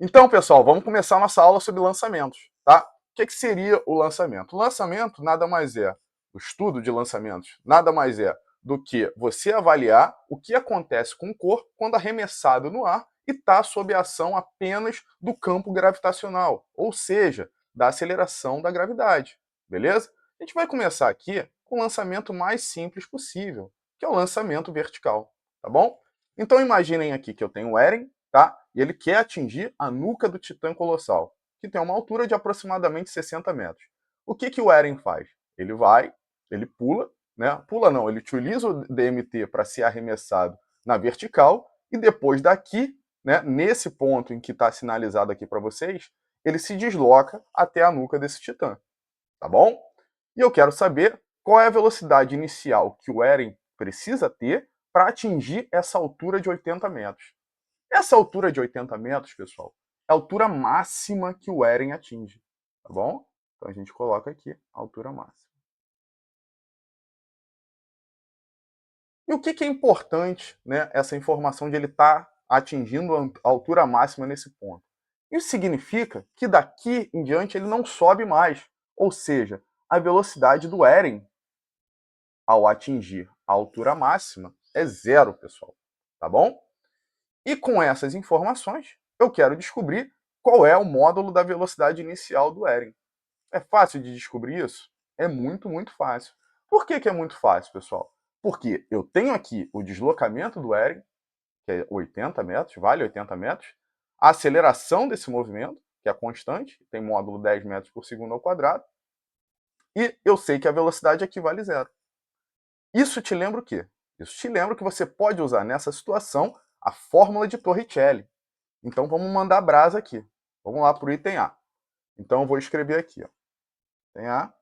Então, pessoal, vamos começar a nossa aula sobre lançamentos, tá? O que seria o lançamento? O lançamento nada mais é, o estudo de lançamentos, nada mais é do que você avaliar o que acontece com o corpo quando arremessado no ar e está sob a ação apenas do campo gravitacional, ou seja, da aceleração da gravidade, beleza? A gente vai começar aqui com o lançamento mais simples possível, que é o lançamento vertical, tá bom? Então imaginem aqui que eu tenho o Eren, tá? E ele quer atingir a nuca do Titã Colossal, que tem uma altura de aproximadamente 60 metros. O que o Eren faz? Ele vai, ele pula, né? Pula não, ele utiliza o DMT para ser arremessado na vertical e depois daqui, né, nesse ponto em que está sinalizado aqui para vocês, ele se desloca até a nuca desse Titã, tá bom? E eu quero saber qual é a velocidade inicial que o Eren precisa ter para atingir essa altura de 80 metros. Essa altura de 80 metros, pessoal, é a altura máxima que o Eren atinge, tá bom? Então a gente coloca aqui a altura máxima. E o que é importante, né, essa informação de ele estar atingindo a altura máxima nesse ponto? Isso significa que daqui em diante ele não sobe mais, ou seja, a velocidade do Eren ao atingir a altura máxima é zero, pessoal, tá bom? E com essas informações, eu quero descobrir qual é o módulo da velocidade inicial do Eren. É fácil de descobrir isso? É muito fácil. Por que é muito fácil, pessoal? Porque eu tenho aqui o deslocamento do Eren, que é 80 metros, vale 80 metros, a aceleração desse movimento, que é constante, tem módulo 10 metros por segundo ao quadrado, e eu sei que a velocidade aqui vale zero. Isso te lembra o quê? Isso te lembra que você pode usar nessa situação a fórmula de Torricelli. Então vamos mandar brasa aqui. Vamos lá para o item A. Então eu vou escrever aqui. Ó. Item A,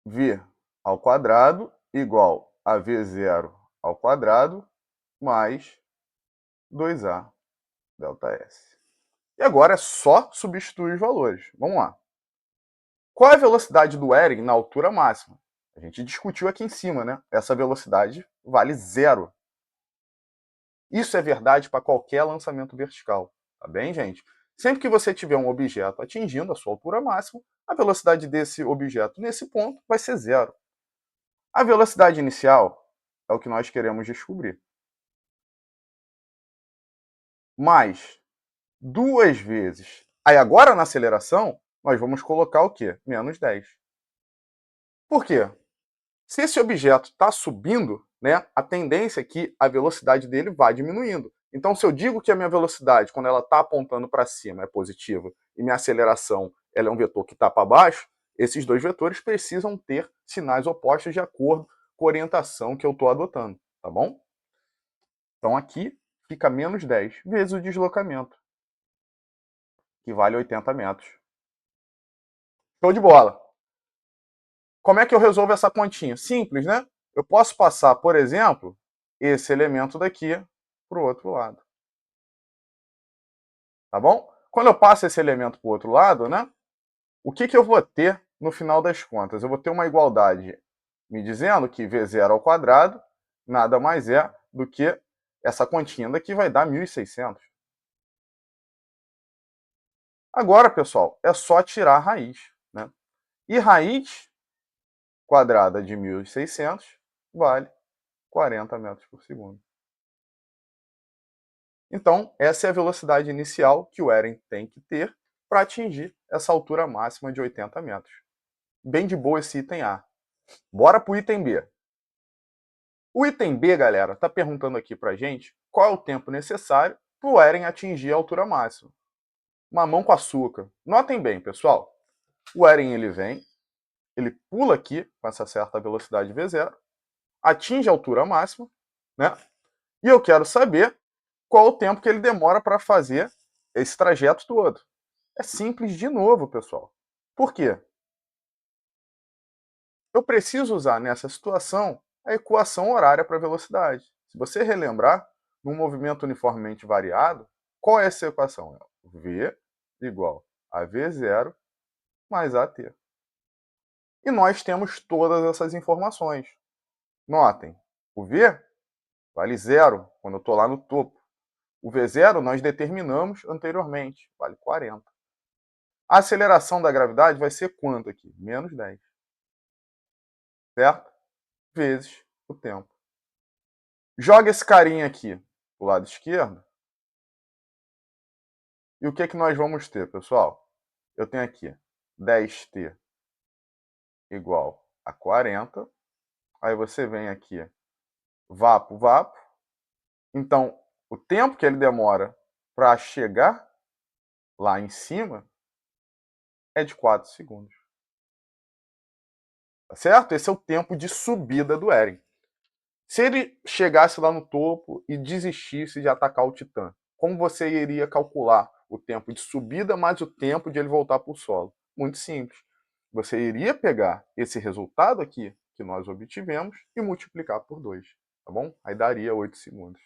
V ao quadrado igual a V0 ao quadrado mais 2A delta S. E agora é só substituir os valores. Vamos lá. Qual é a velocidade do Eren na altura máxima? A gente discutiu aqui em cima, né? Essa velocidade vale zero. Isso é verdade para qualquer lançamento vertical, tá bem, gente? Sempre que você tiver um objeto atingindo a sua altura máxima, a velocidade desse objeto nesse ponto vai ser zero. A velocidade inicial é o que nós queremos descobrir. Mais duas vezes. Aí agora na aceleração, nós vamos colocar o quê? Menos 10. Por quê? Se esse objeto está subindo, né, a tendência é que a velocidade dele vá diminuindo. Então, se eu digo que a minha velocidade, quando ela está apontando para cima, é positiva, e minha aceleração ela é um vetor que está para baixo, esses dois vetores precisam ter sinais opostos de acordo com a orientação que eu estou adotando, tá bom? Então, aqui fica menos 10 vezes o deslocamento, que vale 80 metros. Show de bola! Como é que eu resolvo essa continha? Simples, né? Eu posso passar, por exemplo, esse elemento daqui para o outro lado. Tá bom? Quando eu passo esse elemento para o outro lado, né? O que eu vou ter no final das contas? Eu vou ter uma igualdade me dizendo que V0 ao quadrado nada mais é do que essa continha daqui vai dar 1.600. Agora, pessoal, é só tirar a raiz. Né? E raiz quadrada de 1.600 vale 40 metros por segundo. Então, essa é a velocidade inicial que o Eren tem que ter para atingir essa altura máxima de 80 metros. Bem de boa esse item A. Bora para o item B. O item B, galera, está perguntando aqui para a gente qual é o tempo necessário para o Eren atingir a altura máxima. Mamão com açúcar. Notem bem, pessoal. O Eren ele vem, ele pula aqui com essa certa velocidade V0, atinge a altura máxima, né? E eu quero saber qual o tempo que ele demora para fazer esse trajeto todo. É simples de novo, pessoal. Por quê? Eu preciso usar nessa situação a equação horária para velocidade. Se você relembrar, num movimento uniformemente variado, qual é essa equação? V igual a V0 mais AT. E nós temos todas essas informações. Notem, o V vale zero quando eu estou lá no topo. O V0 nós determinamos anteriormente, vale 40. A aceleração da gravidade vai ser quanto aqui? Menos 10. Certo? Vezes o tempo. Joga esse carinha aqui pro lado esquerdo. E o que, que nós vamos ter, pessoal? Eu tenho aqui 10t igual a 40. Aí você vem aqui, vapo, vapo. Então, o tempo que ele demora para chegar lá em cima é de 4 segundos. Tá certo? Esse é o tempo de subida do Eren. Se ele chegasse lá no topo e desistisse de atacar o Titã, como você iria calcular o tempo de subida mais o tempo de ele voltar para o solo? Muito simples. Você iria pegar esse resultado aqui que nós obtivemos e multiplicar por 2, tá bom? Aí daria 8 segundos.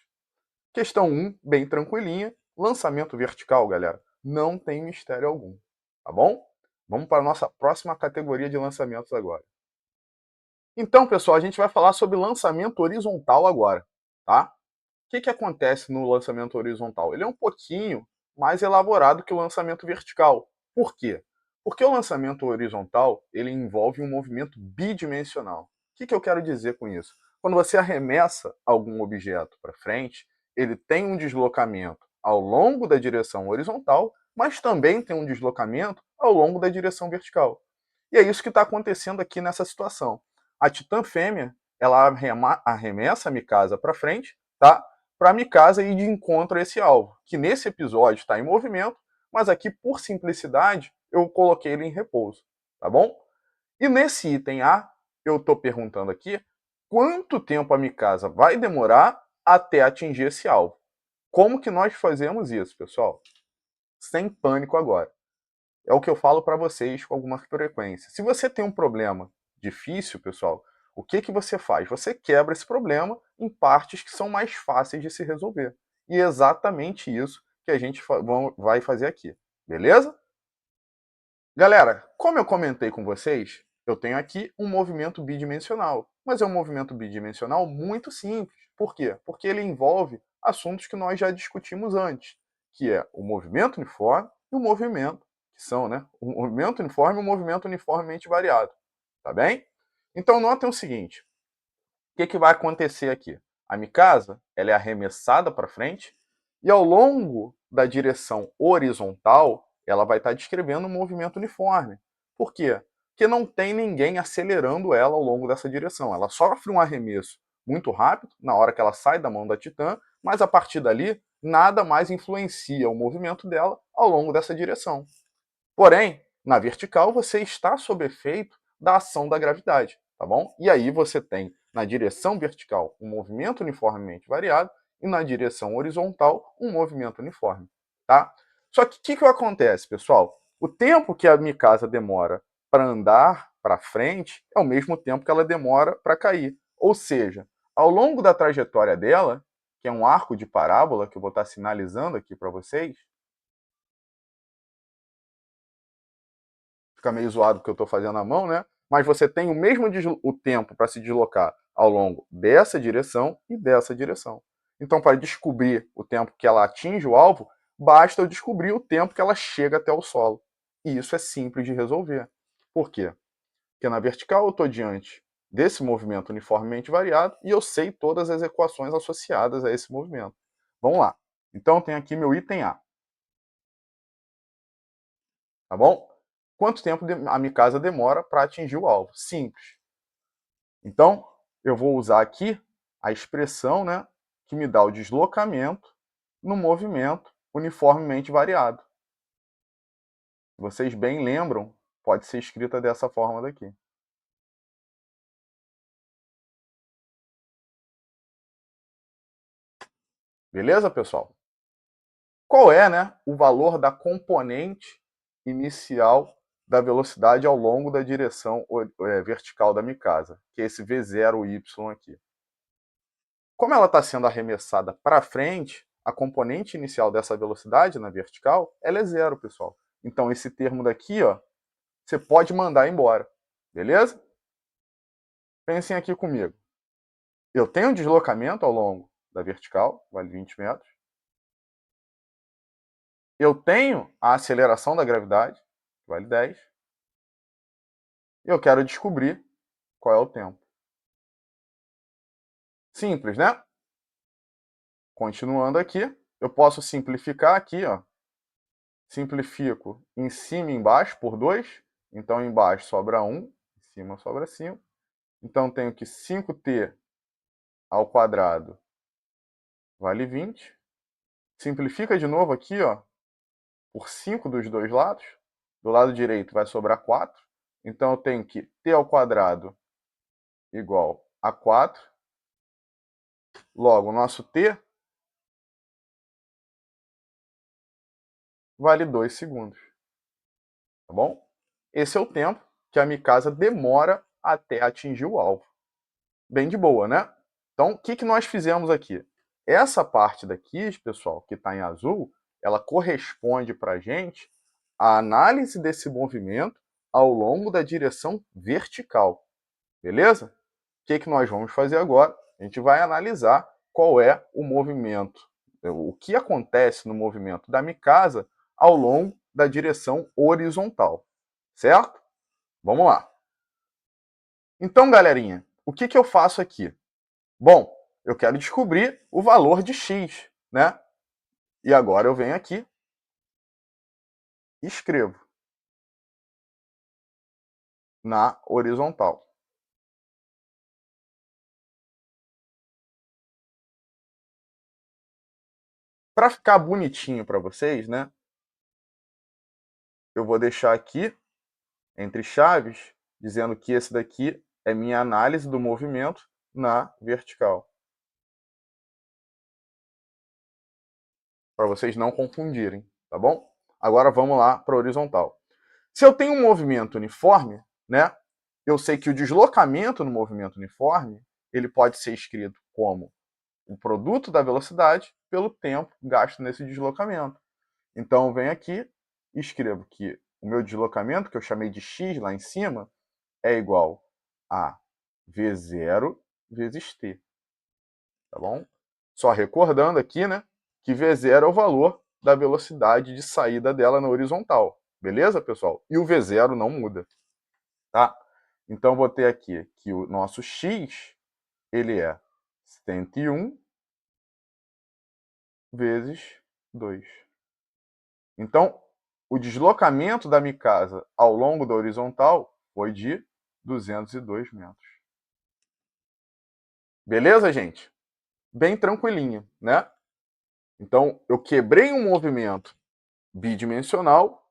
Questão 1, bem tranquilinha. Lançamento vertical, galera, não tem mistério algum, tá bom? Vamos para a nossa próxima categoria de lançamentos agora. Então, pessoal, a gente vai falar sobre lançamento horizontal agora, tá? O que acontece no lançamento horizontal? Ele é um pouquinho mais elaborado que o lançamento vertical. Por quê? Porque o lançamento horizontal ele envolve um movimento bidimensional. O que eu quero dizer com isso? Quando você arremessa algum objeto para frente, ele tem um deslocamento ao longo da direção horizontal, mas também tem um deslocamento ao longo da direção vertical. E é isso que está acontecendo aqui nessa situação. A Titã fêmea ela arremessa a Mikasa para frente, tá? Para a Mikasa ir de encontro a esse alvo, que nesse episódio está em movimento, mas aqui, por simplicidade, eu coloquei ele em repouso, tá bom? E nesse item A, eu estou perguntando aqui quanto tempo a Mikasa vai demorar até atingir esse alvo. Como que nós fazemos isso, pessoal? Sem pânico agora. É o que eu falo para vocês com alguma frequência. Se você tem um problema difícil, pessoal, o que, que você faz? Você quebra esse problema em partes que são mais fáceis de se resolver. E é exatamente isso que a gente vai fazer aqui. Beleza? Galera, como eu comentei com vocês, eu tenho aqui um movimento bidimensional. Mas é um movimento bidimensional muito simples. Por quê? Porque ele envolve assuntos que nós já discutimos antes, que é o movimento uniforme e o movimento, que são, né, o movimento uniforme e o movimento uniformemente variado. Tá bem? Então notem o seguinte, o que vai acontecer aqui? A Mikasa ela é arremessada para frente e ao longo da direção horizontal ela vai estar descrevendo um movimento uniforme. Por quê? Porque não tem ninguém acelerando ela ao longo dessa direção. Ela sofre um arremesso muito rápido na hora que ela sai da mão da Titã, mas a partir dali nada mais influencia o movimento dela ao longo dessa direção. Porém, na vertical você está sob efeito da ação da gravidade, tá bom? E aí você tem na direção vertical um movimento uniformemente variado e na direção horizontal um movimento uniforme, tá? Só que o que acontece, pessoal? O tempo que a Mikasa demora para andar para frente é o mesmo tempo que ela demora para cair. Ou seja, ao longo da trajetória dela, que é um arco de parábola que eu vou estar sinalizando aqui para vocês, fica meio zoado porque eu estou fazendo a mão, né? Mas você tem o mesmo o tempo para se deslocar ao longo dessa direção e dessa direção. Então, para descobrir o tempo que ela atinge o alvo, basta eu descobrir o tempo que ela chega até o solo. E isso é simples de resolver. Por quê? Porque na vertical eu estou diante desse movimento uniformemente variado e eu sei todas as equações associadas a esse movimento. Vamos lá. Então, eu tenho aqui meu item A. Tá bom? Quanto tempo a Mikasa demora para atingir o alvo? Simples. Então, eu vou usar aqui a expressão, né, que me dá o deslocamento no movimento uniformemente variado. Vocês bem lembram, pode ser escrita dessa forma daqui. Beleza, pessoal? Qual é, né, o valor da componente inicial da velocidade ao longo da direção vertical da Mikasa, que é esse V0y aqui? Como ela está sendo arremessada para frente, a componente inicial dessa velocidade na vertical, ela é zero, pessoal. Então esse termo daqui, ó, você pode mandar embora, beleza? Pensem aqui comigo. Eu tenho um deslocamento ao longo da vertical, vale 20 metros, Eu tenho a aceleração da gravidade, que vale 10, e eu quero descobrir qual é o tempo. Simples, né? Continuando aqui, eu posso simplificar aqui, ó. Simplifico em cima e embaixo por 2. Então, embaixo sobra 1, em cima sobra 5. Então, tenho que 5t ao quadrado vale 20. Simplifica de novo aqui, ó, por 5 dos dois lados. Do lado direito vai sobrar 4. Então, eu tenho que t ao quadrado igual a 4. Logo, o nosso t vale 2 segundos. Tá bom? Esse é o tempo que a Mikasa demora até atingir o alvo. Bem de boa, né? Então, o que nós fizemos aqui? Essa parte daqui, pessoal, que está em azul, ela corresponde para a gente à análise desse movimento ao longo da direção vertical. Beleza? O que nós vamos fazer agora? A gente vai analisar qual é o movimento, o que acontece no movimento da Mikasa ao longo da direção horizontal. Certo? Vamos lá. Então, galerinha, o que eu faço aqui? Bom, eu quero descobrir o valor de x, né? E agora eu venho aqui e escrevo na horizontal. Para ficar bonitinho para vocês, né? Eu vou deixar aqui entre chaves dizendo que esse daqui é minha análise do movimento na vertical. Para vocês não confundirem, tá bom? Agora vamos lá para a horizontal. Se eu tenho um movimento uniforme, né? Eu sei que o deslocamento no movimento uniforme ele pode ser escrito como o produto da velocidade pelo tempo gasto nesse deslocamento. Então eu venho aqui e escrevo que o meu deslocamento, que eu chamei de x lá em cima, é igual a v0 vezes t. Tá bom? Só recordando aqui, né, que v0 é o valor da velocidade de saída dela na horizontal. Beleza, pessoal? E o v0 não muda. Tá? Então vou ter aqui que o nosso x ele é 101 vezes 2. Então, o deslocamento da Mikasa ao longo da horizontal foi de 202 metros. Beleza, gente? Bem tranquilinho, né? Então, eu quebrei um movimento bidimensional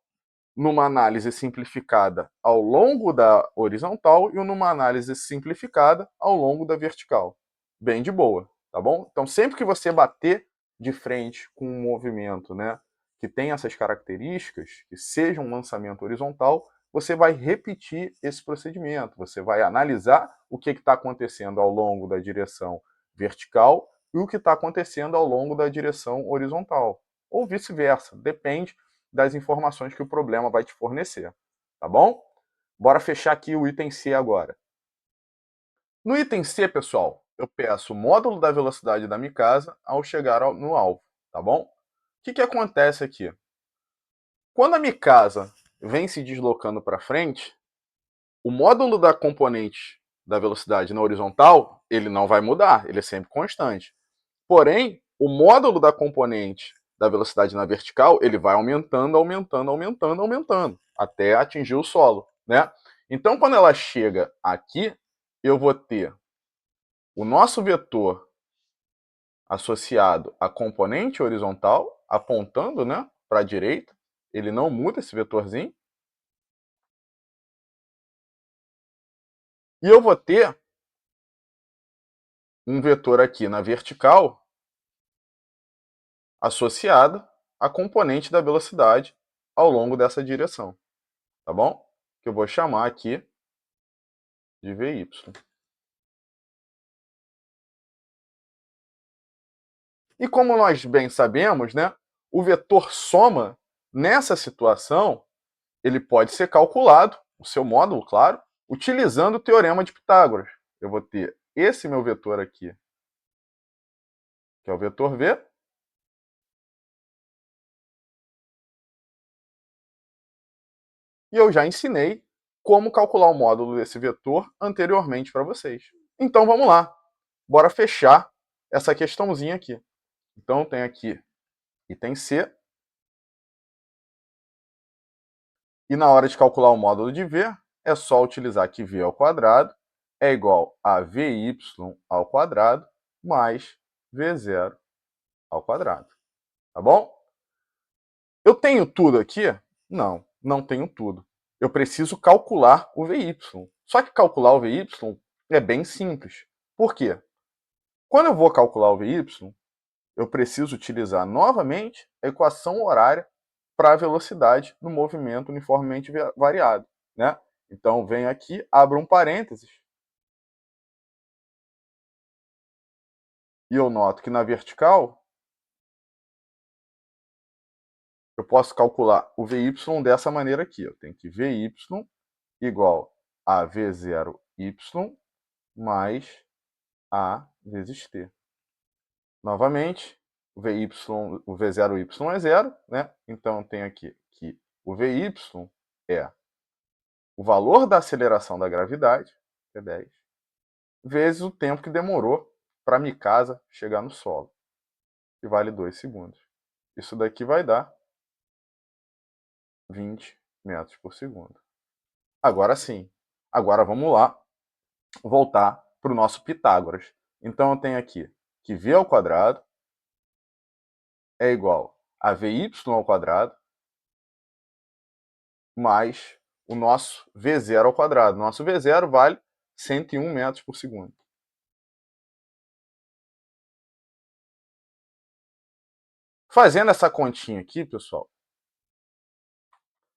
numa análise simplificada ao longo da horizontal e numa análise simplificada ao longo da vertical. Bem de boa, tá bom? Então, sempre que você bater de frente com um movimento, né, que tem essas características, que seja um lançamento horizontal, você vai repetir esse procedimento. Você vai analisar o que está acontecendo ao longo da direção vertical e o que está acontecendo ao longo da direção horizontal. Ou vice-versa, depende das informações que o problema vai te fornecer. Tá bom? Bora fechar aqui o item C agora. No item C, pessoal, eu peço o módulo da velocidade da Mikasa ao chegar no alvo, tá bom? O que acontece aqui? Quando a Mikasa vem se deslocando para frente, o módulo da componente da velocidade na horizontal, ele não vai mudar, ele é sempre constante. Porém, o módulo da componente da velocidade na vertical, ele vai aumentando, aumentando, aumentando, aumentando, até atingir o solo, né? Então, quando ela chega aqui, eu vou ter o nosso vetor associado à componente horizontal, apontando, né, para a direita. Ele não muda esse vetorzinho. E eu vou ter um vetor aqui na vertical associado à componente da velocidade ao longo dessa direção, tá bom? Que eu vou chamar aqui de Vy. E como nós bem sabemos, né, o vetor soma, nessa situação, ele pode ser calculado, o seu módulo, claro, utilizando o teorema de Pitágoras. Eu vou ter esse meu vetor aqui, que é o vetor V, e eu já ensinei como calcular o módulo desse vetor anteriormente para vocês. Então vamos lá, bora fechar essa questãozinha aqui. Então tem aqui item C, e na hora de calcular o módulo de V, é só utilizar que V ao quadrado é igual a VY ao quadrado mais V0 ao quadrado. Tá bom? Eu tenho tudo aqui? Não, não tenho tudo. Eu preciso calcular o VY. Só que calcular o VY é bem simples. Por quê? Quando eu vou calcular o VY, eu preciso utilizar novamente a equação horária para a velocidade no movimento uniformemente variado. Né? Então, venho aqui, abro um parênteses, e eu noto que na vertical, eu posso calcular o VY dessa maneira aqui. Eu tenho que VY igual a V0y mais A vezes T. Novamente, o V0y é zero, né? Então, eu tenho aqui que o VY é o valor da aceleração da gravidade, que é 10, vezes o tempo que demorou para a Mikasa chegar no solo, que vale 2 segundos. Isso daqui vai dar 20 metros por segundo. Agora sim. Agora vamos lá voltar para o nosso Pitágoras. Então eu tenho aqui que v ao quadrado é igual a vy ao quadrado mais o nosso v0 ao quadrado. Nosso v0 vale 101 metros por segundo. Fazendo essa continha aqui, pessoal,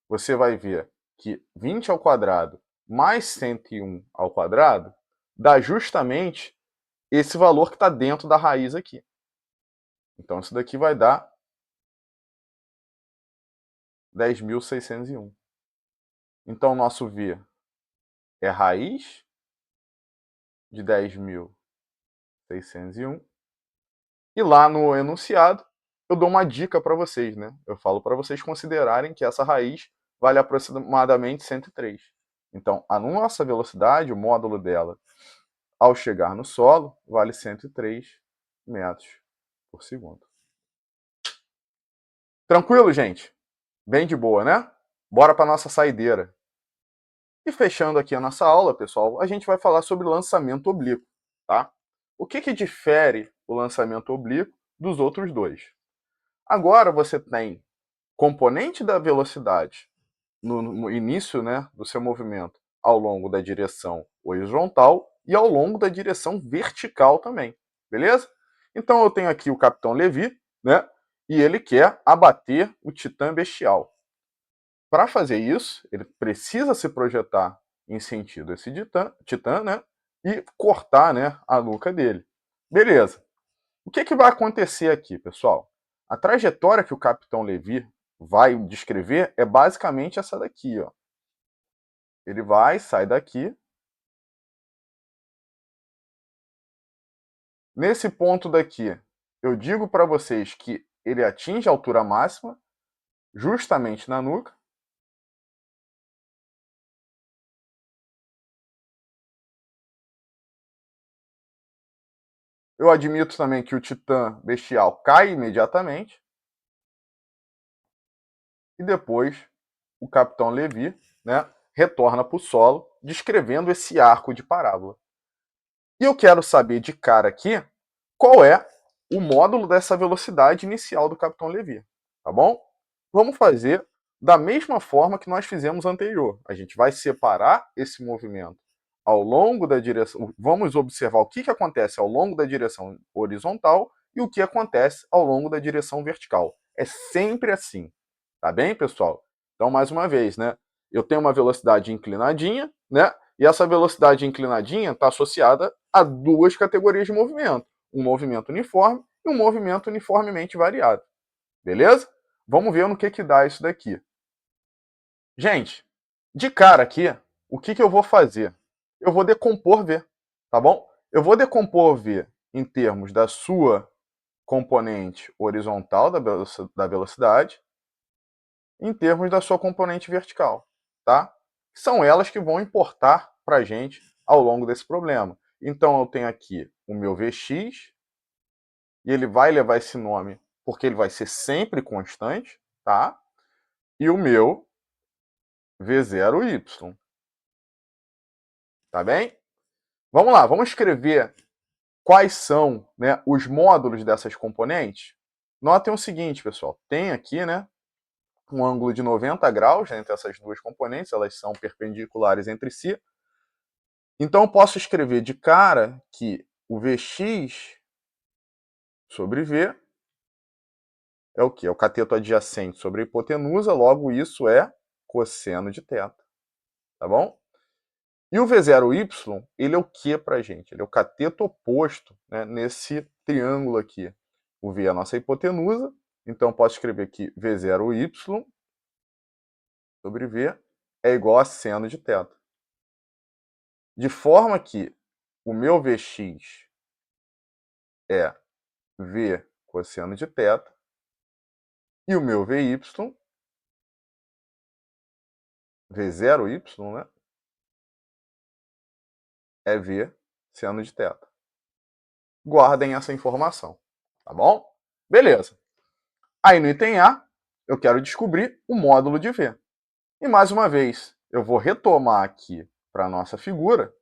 você vai ver que 20 ao quadrado mais 101 ao quadrado dá justamente esse valor que está dentro da raiz aqui. Então isso daqui vai dar 10.601. Então nosso V é raiz de 10.601. E lá no enunciado eu dou uma dica para vocês, né? Eu falo para vocês considerarem que essa raiz vale aproximadamente 103. Então a nossa velocidade, o módulo dela, ao chegar no solo, vale 103 metros por segundo. Tranquilo, gente? Bem de boa, né? Bora para nossa saideira. E fechando aqui a nossa aula, pessoal, a gente vai falar sobre lançamento oblíquo, tá? O que difere o lançamento oblíquo dos outros dois? Agora você tem componente da velocidade no início, né, do seu movimento ao longo da direção horizontal e ao longo da direção vertical também, beleza? Então eu tenho aqui o Capitão Levi, né, e ele quer abater o Titã Bestial. Para fazer isso, ele precisa se projetar em sentido a esse titã, né, e cortar, né, a nuca dele. Beleza. O que vai acontecer aqui, pessoal? A trajetória que o Capitão Levi vai descrever é basicamente essa daqui, ó. Ele vai, sai daqui. Nesse ponto daqui, eu digo para vocês que ele atinge a altura máxima, justamente na nuca. Eu admito também que o Titã Bestial cai imediatamente. E depois o Capitão Levi, né, retorna para o solo, descrevendo esse arco de parábola. E eu quero saber de cara aqui qual é o módulo dessa velocidade inicial do Capitão Levi, tá bom? Vamos fazer da mesma forma que nós fizemos anterior. A gente vai separar esse movimento ao longo da direção. Vamos observar o que acontece ao longo da direção horizontal e o que acontece ao longo da direção vertical. É sempre assim. Tá bem, pessoal? Então, mais uma vez, né? Eu tenho uma velocidade inclinadinha, né? E essa velocidade inclinadinha está associada a duas categorias de movimento: um movimento uniforme e um movimento uniformemente variado. Beleza? Vamos ver no que dá isso daqui. Gente, de cara aqui, o que eu vou fazer? Eu vou decompor V, tá bom? Eu vou decompor V em termos da sua componente horizontal da velocidade, em termos da sua componente vertical. tá? São elas que vão importar para a gente ao longo desse problema. Então eu tenho aqui o meu Vx, e ele vai levar esse nome porque ele vai ser sempre constante, tá? E o meu V0y, tá bem? Vamos lá, vamos escrever quais são, né, os módulos dessas componentes. Notem o seguinte, pessoal, tem aqui, né, um ângulo de 90 graus entre essas duas componentes, elas são perpendiculares entre si. Então eu posso escrever de cara que o Vx sobre V é o quê? É o cateto adjacente sobre a hipotenusa, logo isso é cosseno de θ, tá bom? E o V0y, ele é o que para a gente? Ele é o cateto oposto, né, nesse triângulo aqui. O V é a nossa hipotenusa, então eu posso escrever que V0y sobre V é igual a seno de θ. De forma que o meu Vx é V cosseno de θ e o meu Vy, V0y, né, é V seno de θ. Guardem essa informação, tá bom? Beleza. Aí no item A, eu quero descobrir o módulo de V. E mais uma vez, eu vou retomar aqui para a nossa figura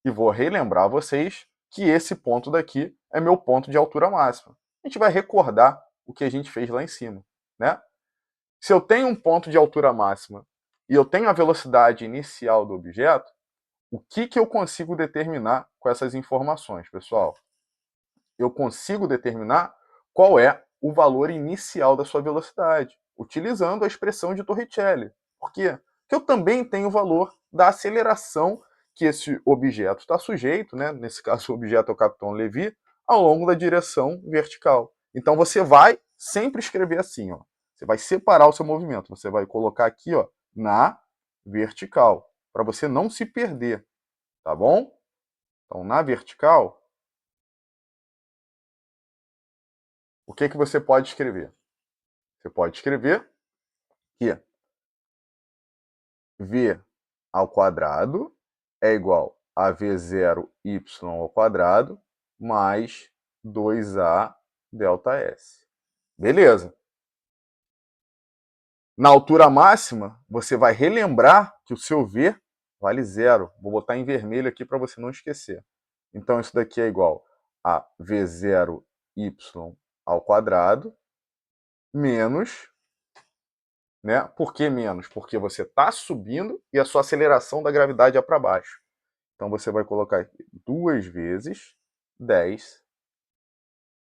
e vou relembrar a vocês que esse ponto daqui é meu ponto de altura máxima. A gente vai recordar o que a gente fez lá em cima, né? Se eu tenho um ponto de altura máxima e eu tenho a velocidade inicial do objeto, o que eu consigo determinar com essas informações, pessoal? Eu consigo determinar qual é o valor inicial da sua velocidade, utilizando a expressão de Torricelli. Por quê? Porque eu também tenho o valor da aceleração que esse objeto está sujeito, né? Nesse caso o objeto é o Capitão Levi, ao longo da direção vertical. Então você vai sempre escrever assim, ó. Você vai separar o seu movimento, você vai colocar aqui, ó, na vertical, para você não se perder, tá bom? Então na vertical, o que você pode escrever? Você pode escrever que v ao quadrado é igual a v0y ao quadrado mais 2a ΔS. Beleza. Na altura máxima, você vai relembrar que o seu v vale zero. Vou botar em vermelho aqui para você não esquecer. Então isso daqui é igual a v0y ao quadrado menos, né? Por que menos? Porque você está subindo e a sua aceleração da gravidade é para baixo. Então você vai colocar aqui 2 vezes 10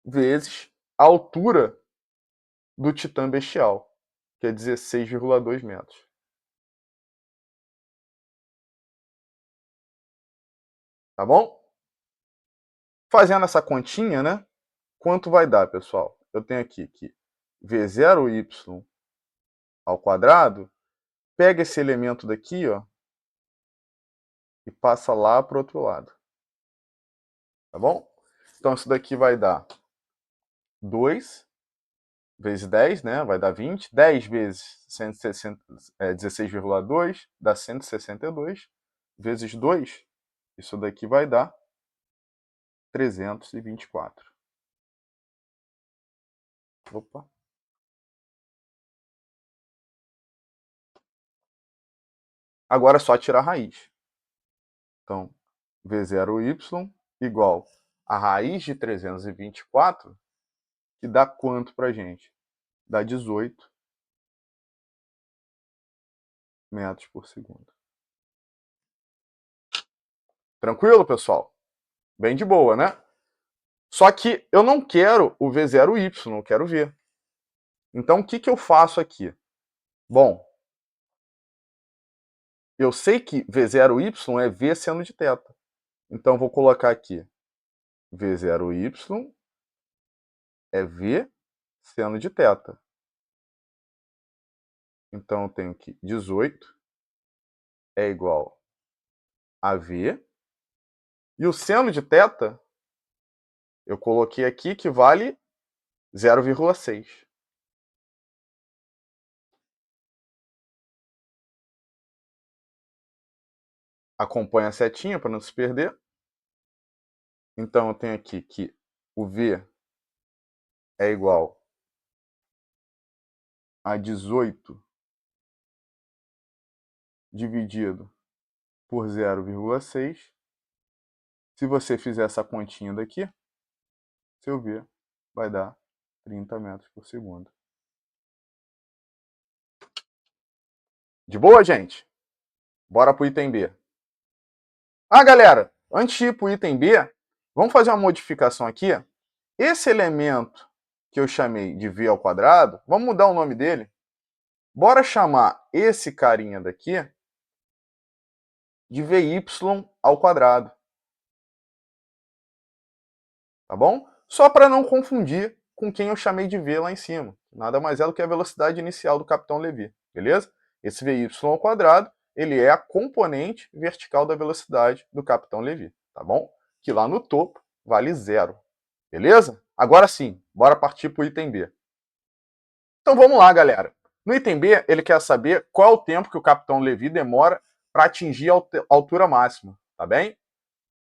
vezes a altura do Titã Bestial, que é 16,2 metros. Tá bom? Fazendo essa continha, né? Quanto vai dar, pessoal? Eu tenho aqui que v0y ao quadrado, pega esse elemento daqui, ó, e passa lá para o outro lado. Tá bom? Então isso daqui vai dar 2 vezes 10, né? Vai dar 20. 10 vezes 160, 16,2 dá 162. Vezes 2, isso daqui vai dar 324. Opa. Agora é só tirar a raiz. Então, V0y igual a raiz de 324, que dá quanto para a gente? Dá 18 metros por segundo. Tranquilo, pessoal? Bem de boa, né? Só que eu não quero o V0y, eu quero V. Então, o que eu faço aqui? Bom, eu sei que V0y é V seno de θ. Então, vou colocar aqui V0y é V seno de θ. Então, eu tenho que 18 é igual a V. E o seno de θ, eu coloquei aqui que vale 0,6. Acompanha a setinha para não se perder. Então eu tenho aqui que o V é igual a 18 dividido por 0,6. Se você fizer essa continha daqui, seu V vai dar 30 metros por segundo. De boa, gente? Bora pro item B. Ah, galera, antes de ir pro item B, vamos fazer uma modificação aqui. Esse elemento que eu chamei de V ao quadrado, vamos mudar o nome dele. Bora chamar esse carinha daqui de VY ao quadrado. Tá bom? Só para não confundir com quem eu chamei de V lá em cima. Nada mais é do que a velocidade inicial do Capitão Levi, beleza? Esse VY ao quadrado, ele é a componente vertical da velocidade do Capitão Levi, tá bom? Que lá no topo vale 0, beleza? Agora sim, bora partir para o item B. Então vamos lá, galera. No item B, ele quer saber qual é o tempo que o Capitão Levi demora para atingir a altura máxima, tá bem?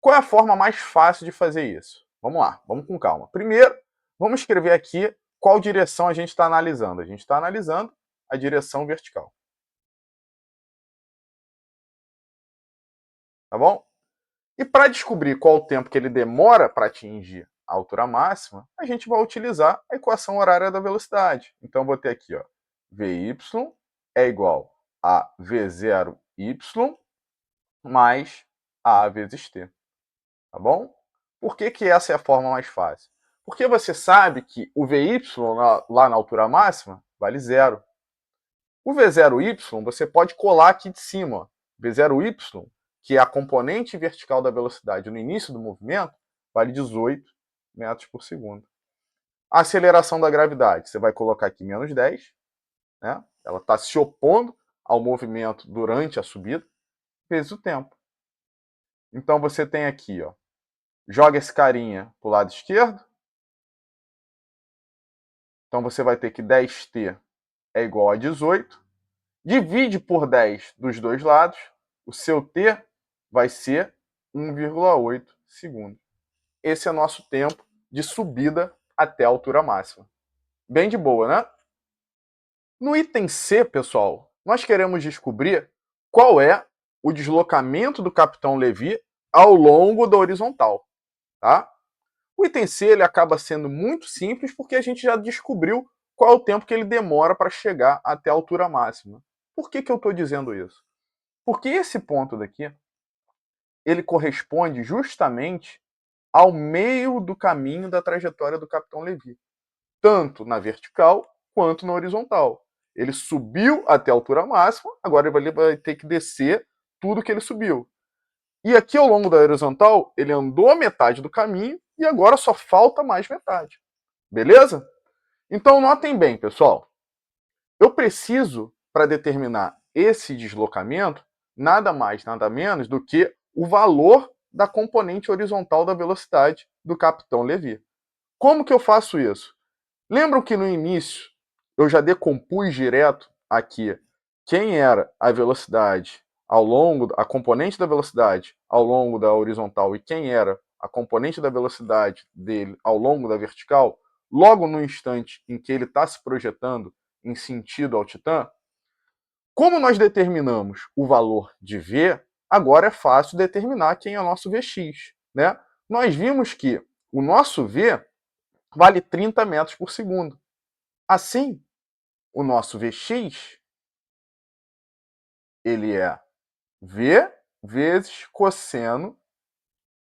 Qual é a forma mais fácil de fazer isso? Vamos lá, vamos com calma. Primeiro, vamos escrever aqui qual direção a gente está analisando. A gente está analisando a direção vertical. Tá bom? E para descobrir qual o tempo que ele demora para atingir a altura máxima, a gente vai utilizar a equação horária da velocidade. Então, eu vou ter aqui, ó, Vy é igual a V0y mais A vezes t. Tá bom? Por que essa é a forma mais fácil? Porque você sabe que o Vy lá na altura máxima vale 0. O V0y você pode colar aqui de cima. Ó. V0y, que é a componente vertical da velocidade no início do movimento, vale 18 metros por segundo. A aceleração da gravidade, você vai colocar aqui menos 10, né? Ela está se opondo ao movimento durante a subida, vezes o tempo. Então você tem aqui, ó, joga esse carinha para o lado esquerdo. Então você vai ter que 10t é igual a 18. Divide por 10 dos dois lados. O seu t vai ser 1,8 segundos. Esse é o nosso tempo de subida até a altura máxima. Bem de boa, né? No item C, pessoal, nós queremos descobrir qual é o deslocamento do Capitão Levi ao longo da horizontal. Tá? O item C ele acaba sendo muito simples porque a gente já descobriu qual é o tempo que ele demora para chegar até a altura máxima. Por que eu estou dizendo isso? Porque esse ponto daqui ele corresponde justamente ao meio do caminho da trajetória do Capitão Levi, tanto na vertical quanto na horizontal. Ele subiu até a altura máxima, agora ele vai ter que descer tudo que ele subiu. E aqui ao longo da horizontal, ele andou a metade do caminho e agora só falta mais metade. Beleza? Então notem bem, pessoal. Eu preciso, para determinar esse deslocamento, nada mais, nada menos do que o valor da componente horizontal da velocidade do Capitão Levi. Como que eu faço isso? Lembram que no início eu já decompus direto aqui quem era a velocidade ao longo, a componente da velocidade ao longo da horizontal e quem era a componente da velocidade dele ao longo da vertical, logo no instante em que ele está se projetando em sentido ao Titã? Como nós determinamos o valor de V, agora é fácil determinar quem é o nosso Vx. Né? Nós vimos que o nosso V vale 30 metros por segundo. Assim, o nosso Vx ele é V vezes cosseno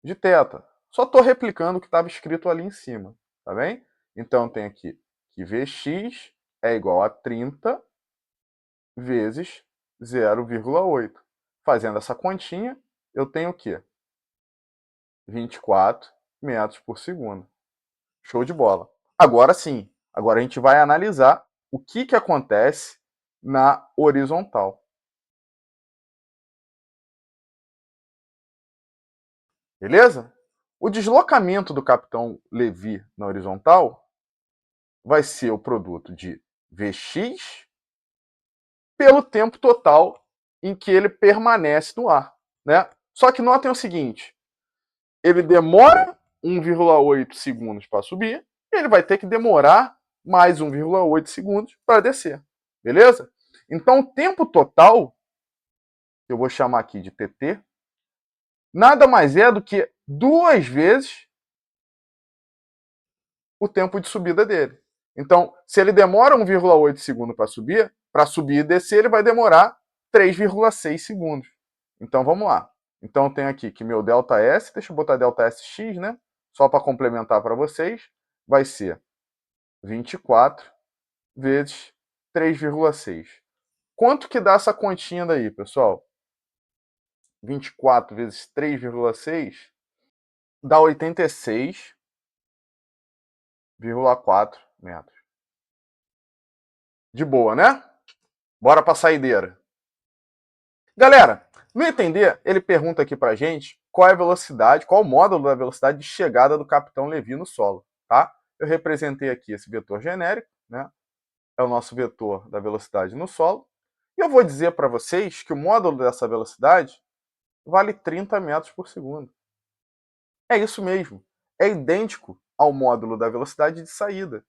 de θ. Só estou replicando o que estava escrito ali em cima, tá bem? Então tem aqui que Vx é igual a 30 vezes 0,8. Fazendo essa continha, eu tenho o quê? 24 metros por segundo. Show de bola. Agora sim, agora a gente vai analisar o que acontece na horizontal. Beleza? O deslocamento do Capitão Levi na horizontal vai ser o produto de Vx pelo tempo total em que ele permanece no ar. né? Só que notem o seguinte, ele demora 1,8 segundos para subir, ele vai ter que demorar mais 1,8 segundos para descer, beleza? Então o tempo total, que eu vou chamar aqui de TT, nada mais é do que 2 vezes o tempo de subida dele. Então, se ele demora 1,8 segundos para subir e descer, ele vai demorar 3,6 segundos. Então, vamos lá. Então, eu tenho aqui que meu ΔS, deixa eu botar ΔSx, né? Só para complementar para vocês, vai ser 24 vezes 3,6. Quanto que dá essa continha daí, pessoal? 24 vezes 3,6 dá 86,4 metros. De boa, né? Bora pra saideira. Galera, no entender, ele pergunta aqui pra gente qual é a velocidade, qual o módulo da velocidade de chegada do Capitão Levi no solo, tá? Eu representei aqui esse vetor genérico, né? É o nosso vetor da velocidade no solo. E eu vou dizer para vocês que o módulo dessa velocidade vale 30 metros por segundo. É isso mesmo. É idêntico ao módulo da velocidade de saída.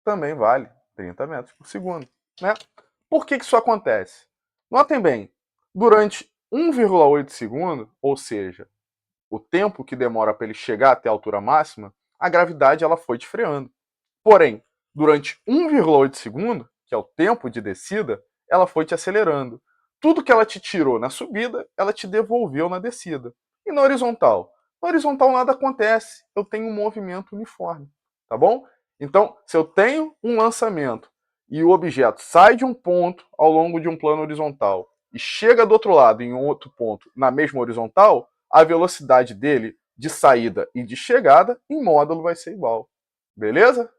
Também vale 30 metros por segundo, né? Por que isso acontece? Notem bem, durante 1,8 segundo, ou seja, o tempo que demora para ele chegar até a altura máxima, a gravidade ela foi te freando. Porém, durante 1,8 segundo, que é o tempo de descida, ela foi te acelerando. Tudo que ela te tirou na subida, ela te devolveu na descida. E na horizontal? Na horizontal nada acontece, eu tenho um movimento uniforme, tá bom? Então, se eu tenho um lançamento e o objeto sai de um ponto ao longo de um plano horizontal e chega do outro lado em outro ponto na mesma horizontal, a velocidade dele de saída e de chegada em módulo vai ser igual. Beleza?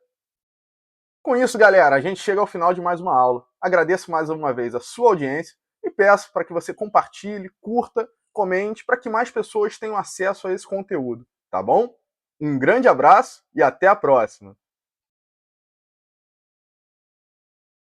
Com isso, galera, a gente chega ao final de mais uma aula. Agradeço mais uma vez a sua audiência e peço para que você compartilhe, curta, comente, para que mais pessoas tenham acesso a esse conteúdo, tá bom? Um grande abraço e até a próxima!